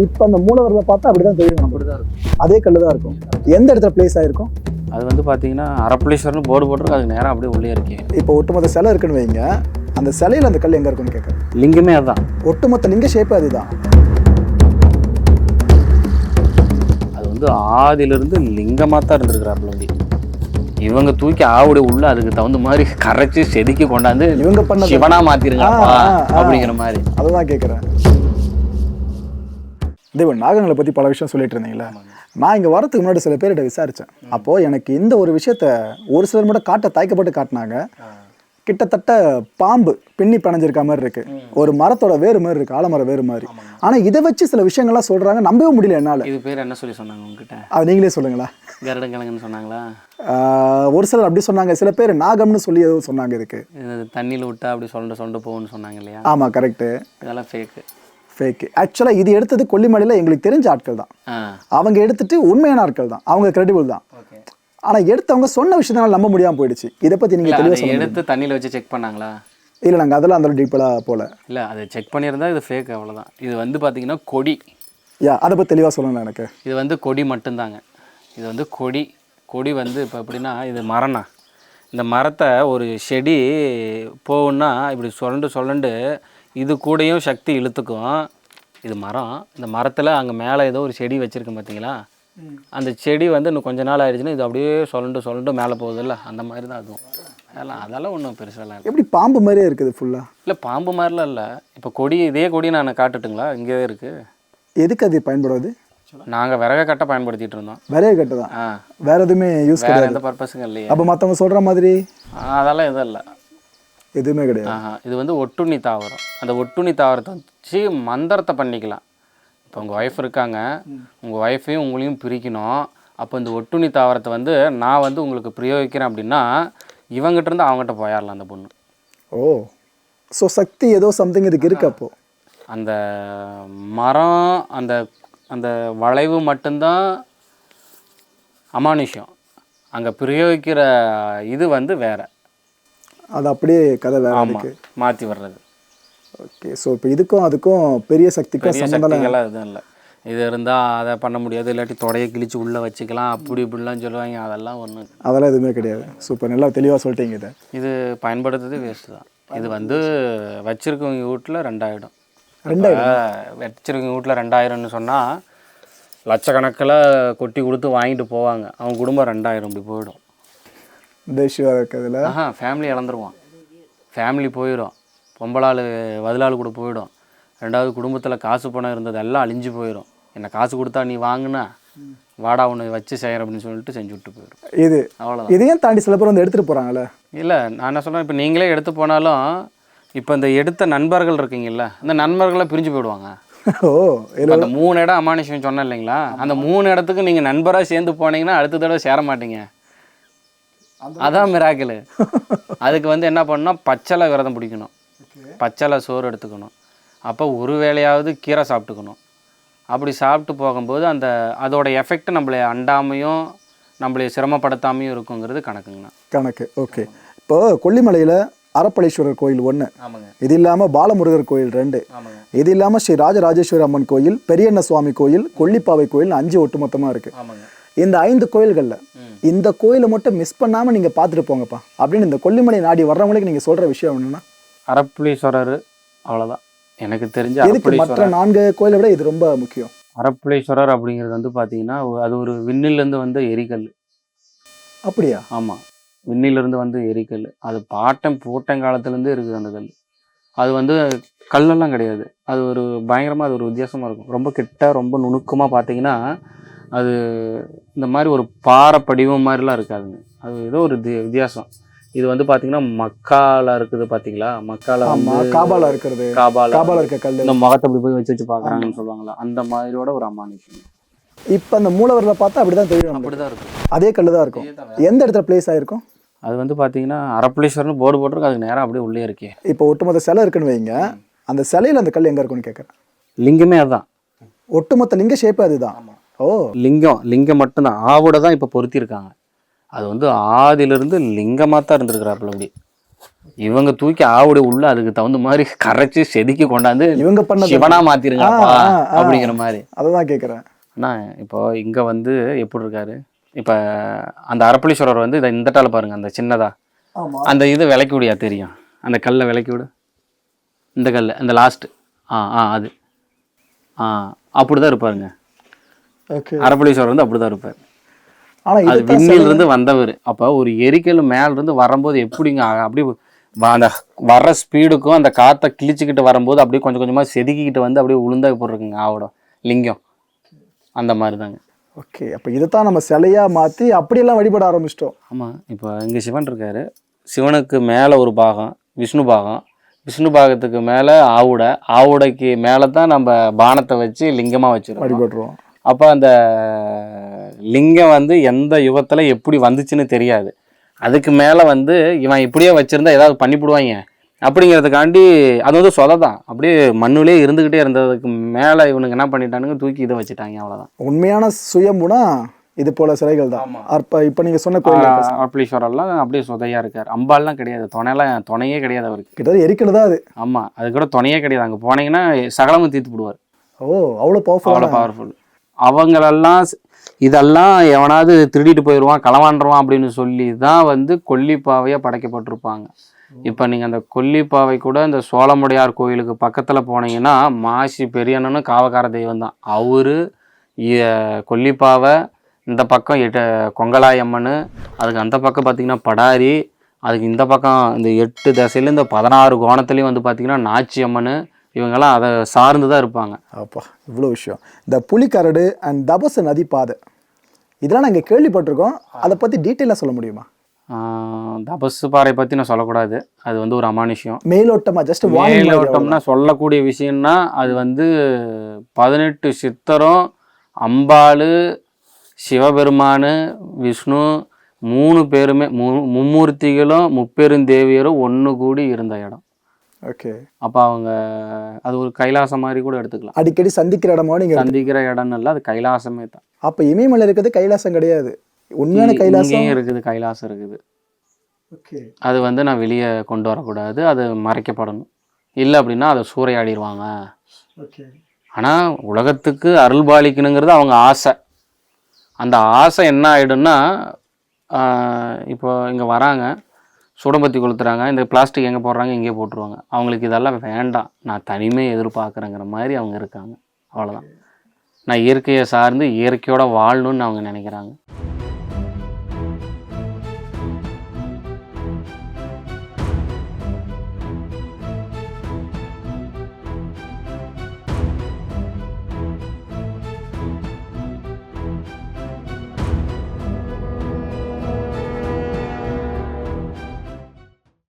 இப்போ அந்த மூலவரில் பார்த்தா அப்படிதான் தெரியும். அப்படிதான் இருக்கும். அதே கல் தான் இருக்கும். எந்த இடத்துல பிளேஸ் ஆயிருக்கும்? அது வந்து பார்த்தீங்கன்னா அரப்பளீஸ்வரர்னு போர்டு போட்டிருக்கு, அதுக்கு நேரம் அப்படியே உள்ளே இருக்கே. இப்போ ஒட்டுமொத்த சிலை இருக்குன்னு வைங்க, அந்த சிலையில் அந்த கல் எங்கே இருக்குன்னு கேட்குறேன். லிங்கமே அதுதான். ஒட்டுமொத்த லிங்க ஷேப்பே அதுதான். அது வந்து ஆதியிலிருந்து லிங்கமாக தான் இருந்திருக்கிறாப்புல. அப்படி இவங்க தூக்கி ஆவுடைய உள்ள அதுக்கு தகுந்த மாதிரி கரைச்சி செதுக்கி கொண்டாந்து இவங்க பண்ண சிவனா மாத்திருங்க அப்படிங்கிற மாதிரி. அதுதான் கேட்குறேன். தேவன், நாகங்களை பற்றி பல விஷயம் சொல்லிட்டு இருந்தீங்களா? நான் இங்கே வரதுக்கு முன்னாடி சில பேர்கிட்ட விசாரித்தேன். அப்போது எனக்கு இந்த ஒரு விஷயத்த ஒரு சிலர் மட்டும் காட்ட தயக்கப்பட்டு காட்டினாங்க. கிட்டத்தட்ட பாம்பு பின்னி பிணைஞ்சிருக்க மாதிரி இருக்கு, ஒரு மரத்தோட வேறு மாதிரி இருக்கு, ஆலமரம் வேறு மாதிரி. ஆனால் இதை வச்சு சில விஷயங்கள்லாம் சொல்கிறாங்க, நம்பவே முடியல என்னால். இது பேர் என்ன சொல்லி சொன்னாங்க உங்ககிட்ட? அது நீங்களே சொல்லுங்களா? கருடங்கிழங்குன்னு சொன்னாங்களா? ஒரு சிலர் அப்படி சொன்னாங்க, சில பேர் நாகம்னு சொல்லி எதுவும் சொன்னாங்க. இதுக்கு தண்ணியில் விட்டா அப்படி சொல்லிட்டு போகும்னு சொன்னாங்க இல்லையா? ஆமாம், கரெக்டு. இதெல்லாம் ஃபேக்கு. ஆக்சுவலாக இது எடுத்தது கொல்லிமலையில் எங்களுக்கு தெரிஞ்ச ஆட்கள் தான். அவங்க எடுத்துட்டு உண்மையான ஆட்கள் தான், அவங்க கிரெடிபிள் தான். ஆனால் எடுத்தவங்க சொன்ன விஷயத்தினால நம்ப முடியாமல் போயிடுச்சு. இதை பற்றி நீங்கள் தெளிவாக சொல்லுங்கள். எடுத்து தண்ணியில் வச்சு செக் பண்ணாங்களா? இல்லை, நாங்கள் அதெல்லாம் அந்த டீப்பலாக போகல. இல்லை, அதை செக் பண்ணியிருந்தா இது ஃபேக், அவ்வளோதான். இது வந்து பார்த்தீங்கன்னா கொடி. அதை பற்றி தெளிவாக சொல்லணும் எனக்கு. இது வந்து கொடி மட்டும்தாங்க. இது வந்து கொடி வந்து இப்போ எப்படின்னா, இது மரம்னா, இந்த மரத்தை ஒரு செடி போகுன்னா இப்படி சொல்லண்டு இது கூடயும் சக்தி இழுத்துக்கும். இது மரம். இந்த மரத்தில் அங்கே மேலே ஏதோ ஒரு செடி வச்சுருக்கேன் பார்த்தீங்களா? அந்த செடி வந்து இன்னும் கொஞ்ச நாள் ஆயிடுச்சுன்னா இது அப்படியே சொல்லண்டு மேலே போகுதில்ல, அந்த மாதிரி தான் அதுவும். அதெல்லாம் ஒன்றும் பெருசாலாம் இல்லை. எப்படி பாம்பு மாதிரியே இருக்குது ஃபுல்லாக? இல்லை, பாம்பு மாதிரிலாம் இல்லை. இப்போ இதே கொடி நான் காட்டுட்டுங்களா? இங்கே இருக்குது. எதுக்கு அது பயன்படுவது? நாங்கள் விறகு கட்டை பயன்படுத்திட்டு இருந்தோம். விறகு கட்டை தான், வேற எதுவுமே யூஸ் வேறு எந்த பர்பஸுங்க இல்லையா? அப்போ மற்றவங்க சொல்கிற மாதிரி அதெல்லாம் எதுவும் இல்லை, எதுவுமே கிடையாது. இது வந்து ஒட்டுண்ணி தாவரம். அந்த ஒட்டுண்ணி தாவரத்தை வச்சு மந்திரத்தை பண்ணிக்கலாம். இப்போ உங்கள் ஒய்ஃப் இருக்காங்க, உங்கள் ஒய்ஃபையும் உங்களையும் பிரிக்கணும். அப்போ இந்த ஒட்டுண்ணி தாவரத்தை வந்து நான் வந்து உங்களுக்கு பிரயோகிக்கிறேன் அப்படின்னா இவங்ககிட்ட இருந்து அவங்ககிட்ட போயிடலாம் அந்த பொண்ணு. ஓ, ஸோ சக்தி ஏதோ சம்திங் இதுக்கு இருக்கு. அப்போ அந்த மரம், அந்த அந்த வளைவு மட்டும்தான் அமானுஷ்யம். அங்கே பிரயோகிக்கிற இது வந்து வேற. அது அப்படியே கதை வேற மாற்றி வர்றது. ஓகே, ஸோ இப்போ இதுக்கும் அதுக்கும் பெரிய சக்திக்கும் சம்பந்தம்லாம் எதுவும் இல்லை. இது இருந்தால் அதை பண்ண முடியாது, இல்லாட்டி தொடையை கிழிச்சு உள்ளே வச்சுக்கலாம், அப்படி இப்படிலாம் சொல்லுவாங்க. அதெல்லாம் எதுவுமே கிடையாது. சூப்பர், நல்லா தெளிவாக சொல்லிட்டீங்க. இது பயன்படுத்துறது வேஸ்ட்டு தான். இது வந்து வச்சிருக்கவங்க வீட்டில் 2000 வச்சிருக்கவங்க வீட்டில் 2000ன்னு சொன்னால் லட்சக்கணக்கில் கொட்டி கொடுத்து வாங்கிட்டு போவாங்க. அவங்க குடும்பம் 2000 இப்படி போயிடும். தேசியம் இருக்கிறதுல ஃபேமிலி இழந்துருவான், ஃபேமிலி போயிடும், பொம்பளாள் வதிலாள் கூட போயிடும். ரெண்டாவது குடும்பத்தில் காசு பணம் இருந்தது எல்லாம் அழிஞ்சு போயிடும். என்ன காசு கொடுத்தா நீ வாங்கினா வாடா ஒன்று வச்சு செய்கிற அப்படின்னு சொல்லிட்டு செஞ்சு விட்டு போயிடும். இது அவ்வளோதான். இதையும் தாண்டி சில பேர் வந்து எடுத்துகிட்டு போகிறாங்களே. இல்லை, நான் என்ன சொல்கிறேன், இப்போ நீங்களே எடுத்து போனாலும் இப்போ இந்த எடுத்த நண்பர்கள் இருக்கீங்கல்ல, அந்த நண்பர்களை பிரிஞ்சு போயிடுவாங்க. அந்த 3 இடம் அமானுஷ்யம் சொன்னேன் இல்லைங்களா? அந்த 3 இடத்துக்கு நீங்கள் நண்பராக சேர்ந்து போனீங்கன்னா அடுத்த தடவை சேர மாட்டீங்க. அதான் மிராக்கிள். அதுக்கு வந்து என்ன பண்ணணும், பச்சளை விரதம் பிடிக்கணும், பச்சளை சோறு எடுத்துக்கணும், அப்போ ஒரு வேளையாவது கீரை சாப்பிட்டுக்கணும். அப்படி சாப்பிட்டு போகும்போது அதோட எஃபெக்ட் நம்மளை அண்டாமையும் நம்மளை சிரமப்படுத்தாமையும் இருக்குங்கிறது கணக்கு. ஓகே, இப்போ கொல்லிமலையில் அரப்பளீஸ்வரர் கோயில் 1, இது இல்லாமல் பாலமுருகர் கோயில் 2, இது இல்லாமல் ஸ்ரீ ராஜராஜேஸ்வரி அம்மன் கோயில், பெரியண்ண சுவாமி கோயில், கொல்லிப்பாவை கோயில் 5 ஒட்டுமொத்தமாக இருக்குது. இந்த 5 கோயில்களில் இந்த கோயிலை மட்டும் மிஸ் பண்ணாமல் நீங்கள் பார்த்துட்டு போங்கப்பா அப்படின்னு இந்த கொல்லிமலை நாடி வர்றவங்களுக்கு நீங்கள் சொல்கிற விஷயம் என்னென்னா, அரப்பளீஸ்வரர் அவ்வளோதான் எனக்கு தெரிஞ்ச. மற்ற 4 கோயிலை விட இது ரொம்ப முக்கியம். அரப்பளீஸ்வரர் அப்படிங்கிறது வந்து பார்த்தீங்கன்னா அது ஒரு விண்ணிலேருந்து வந்து எரிக்கல். அப்படியா? ஆமாம், விண்ணிலிருந்து வந்து எரிக்கல். அது பூட்டங்காலத்துலேருந்து இருக்குது அந்த கல். அது வந்து கல்லெல்லாம் கிடையாது, அது ஒரு பயங்கரமாக, அது ஒரு வித்தியாசமாக இருக்கும். ரொம்ப கிட்ட ரொம்ப நுணுக்கமாக பார்த்தீங்கன்னா அது இந்த மாதிரி ஒரு பாறை படிவம் மாதிரிலாம் இருக்காதுங்க. அது ஏதோ ஒரு வித்தியாசம். இது வந்து பார்த்தீங்கன்னா மக்கால இருக்குது பார்த்தீங்களா? மக்கால காபால இருக்கிறது, காபால இருக்க கல். இந்த முகத்தை அப்படி போய் வச்சு பார்க்குறாங்கன்னு சொல்லுவாங்களா, அந்த மாதிரியோட ஒரு அமானுஷ்யம். இப்போ அந்த மூலவரில் பார்த்தா அப்படிதான் தெரியும். அப்படிதான் இருக்கும், அதே கல் தான் இருக்கும். எந்த இடத்துல பிளேஸ் ஆயிருக்கும்? அது வந்து பார்த்தீங்கன்னா அரப்பளீஸ்வரர்னு போர்டு போட்டிருக்கு, அதுக்கு நேரம் அப்படியே உள்ளே இருக்கே. இப்போ ஒட்டுமொத்த சிலை இருக்குன்னு வைங்க, அந்த சிலையில் அந்த கல் எங்கே இருக்குன்னு கேட்குறேன். லிங்கமே அதுதான், ஒட்டுமொத்த லிங்க ஷேப்பு அதுதான். ஓ, லிங்கம் மட்டும்தான். ஆவோட தான் இப்போ பொருத்திருக்காங்க. அது வந்து ஆதியிலிருந்து லிங்கமாக தான் இருந்திருக்கிறாப்புல. அப்படி இவங்க தூக்கி ஆவுடைய உள்ள அதுக்கு தகுந்த மாதிரி கரைச்சி செதுக்கி கொண்டாந்து இவங்க பண்ண சிவனா மாத்திருங்க அப்படிங்கிற மாதிரி. அதான் கேட்குறேன். அண்ணா இப்போ இங்க வந்து எப்படி இருக்காரு, இப்ப அந்த அரப்பளீஸ்வரர் வந்து இந்த டால பாருங்க, அந்த சின்னதா அந்த இது விளக்கி விடியா தெரியும், அந்த கல்லை விளக்கி விடு, இந்த கல் இந்த லாஸ்ட் அது அப்படிதான் இருப்பாருங்க. அரப்பளீஸ்வரர் வந்து அப்படிதான் இருப்பார். அது விண்ணில இருந்து வந்தவர். அப்ப ஒரு எரிக்கல் மேல இருந்து வரும்போது எப்படிங்க அப்படி அந்த வர்ற ஸ்பீடுக்கும் அந்த காற்றை கிழிச்சுக்கிட்டு வரும்போது அப்படியே கொஞ்சம் கொஞ்சமாக செதுக்கிக்கிட்டு வந்து அப்படியே உளுந்தா போட்டிருக்குங்க ஆவோட லிங்கம். அந்த மாதிரி தாங்க. ஓகே, அப்போ இதைத்தான் நம்ம சிலையாக மாற்றி அப்படியெல்லாம் வழிபட ஆரம்பிச்சிட்டோம். ஆமாம். இப்போ இங்கே சிவன் இருக்காரு. சிவனுக்கு மேலே ஒரு பாகம் விஷ்ணு பாகம், விஷ்ணு பாகத்துக்கு மேலே ஆவுடைக்கு மேலே தான் நம்ம பானத்தை வச்சு லிங்கமாக வச்சுருவோம், வழிபடுறோம். அப்போ அந்த லிங்கம் வந்து எந்த யுகத்தில் எப்படி வந்துச்சுன்னு தெரியாது. அதுக்கு மேலே வந்து இவன் இப்படியே வச்சுருந்தா ஏதாவது பண்ணிவிடுவாங்க அப்படிங்கிறதுக்காண்டி அது வந்து சொதை தான், அப்படியே மண்ணுலேயே இருந்துக்கிட்டே இருந்ததுக்கு மேலே இவனுக்கு என்ன பண்ணிட்டானுங்க, தூக்கி இதை வச்சுட்டாங்க, அவ்வளோதான். உண்மையான சுயம்புனா இது போல சிலைகள் தான். இப்போ நீங்கள் சொன்ன கோயில் அரப்பளீஸ்வரெல்லாம் அப்படியே சொதையாக இருக்கார். அம்பால்லாம் கிடையாது, துணையே கிடையாது அவருக்கு. கிட்டத்தட்ட எரிக்கல் தான் அது. ஆமாம், அது கூட துணையே கிடையாது. அங்கே போனீங்கன்னா சகலமும் தீர்த்து விடுவார். அவ்வளோ பவர்ஃபுல். அவங்களெல்லாம் இதெல்லாம் எவனாவது திருடிட்டு போயிடுவான், களவாண்டுருவான் அப்படின்னு சொல்லி தான் வந்து கொல்லிப்பாவையாக படைக்கப்பட்டிருப்பாங்க. இப்போ நீங்கள் அந்த கொல்லிப்பாவை கூட இந்த சோழமுடையார் கோயிலுக்கு பக்கத்தில் போனீங்கன்னா மாசி பெரியண்ணனு காவக்கார தெய்வம் தான் அவரு. கொல்லிப்பாவை இந்த பக்கம் கொங்கலாயம்மன், அதுக்கு அந்த பக்கம் பார்த்திங்கன்னா படாரி, அதுக்கு இந்த பக்கம் இந்த 8 திசையில இந்த 16 கோணத்துலேயும் வந்து பார்த்திங்கன்னா நாச்சி அம்மன், இவங்கெல்லாம் அதை சார்ந்து தான் இருப்பாங்க. அப்பா, இவ்வளோ விஷயம். இந்த புலிக்கரடு அண்ட் தபச நதி பாதை இதெல்லாம் நாங்கள் கேள்விப்பட்டிருக்கோம். அதை பற்றி டீட்டெயிலாக சொல்ல முடியுமா? தபசு பாறை பற்றி நான் சொல்லக்கூடாது, அது வந்து ஒரு அமானுஷ்யம். மேலோட்டமாக ஜஸ்ட் மேலோட்டம்னா சொல்லக்கூடிய விஷயம்னா அது வந்து 18 சித்தரும், அம்பாள், சிவபெருமான், விஷ்ணு 3 பேருமே மும்மூர்த்திகளும் முப்பெருந்தேவியரும் ஒன்று கூடி இருந்த இடம். ஓகே, அப்போ அவங்க அது ஒரு கைலாசம் மாதிரி கூட எடுத்துக்கலாம். அடிக்கடி சந்திக்கிற இடமா நீங்கள் சந்திக்கிற இடம்னு இல்லை, அது கைலாசமே தான். அப்போ இமயமலை இருக்கிறது கைலாசம் கிடையாது, உண்மையான கைலாசம் இருக்குது. கைலாசம் இருக்குது. ஓகே, அது வந்து நான் வெளியே கொண்டு வரக்கூடாது, அது மறைக்கப்படணும். இல்லை அப்படின்னா அதை சூறையாடிடுவாங்க. ஓகே, ஆனால் உலகத்துக்கு அருள் பாலிக்கணுங்கிறது அவங்க ஆசை. அந்த ஆசை என்ன ஆகிடும்னா, இப்போ இங்கே வராங்க, சுடம்பத்தி கொளுத்துறாங்க, இந்த பிளாஸ்டிக் எங்கே போடுறாங்க இங்கே போட்டுருவாங்க. அவங்களுக்கு இதெல்லாம் வேண்டாம், நான் தனிமை எதிர்பார்க்குறேங்கிற மாதிரி அவங்க இருக்காங்க. அவ்வளோதான். நான் இயற்கையை சார்ந்து இயற்கையோட வாழணும்னு அவங்க நினைக்கிறாங்க.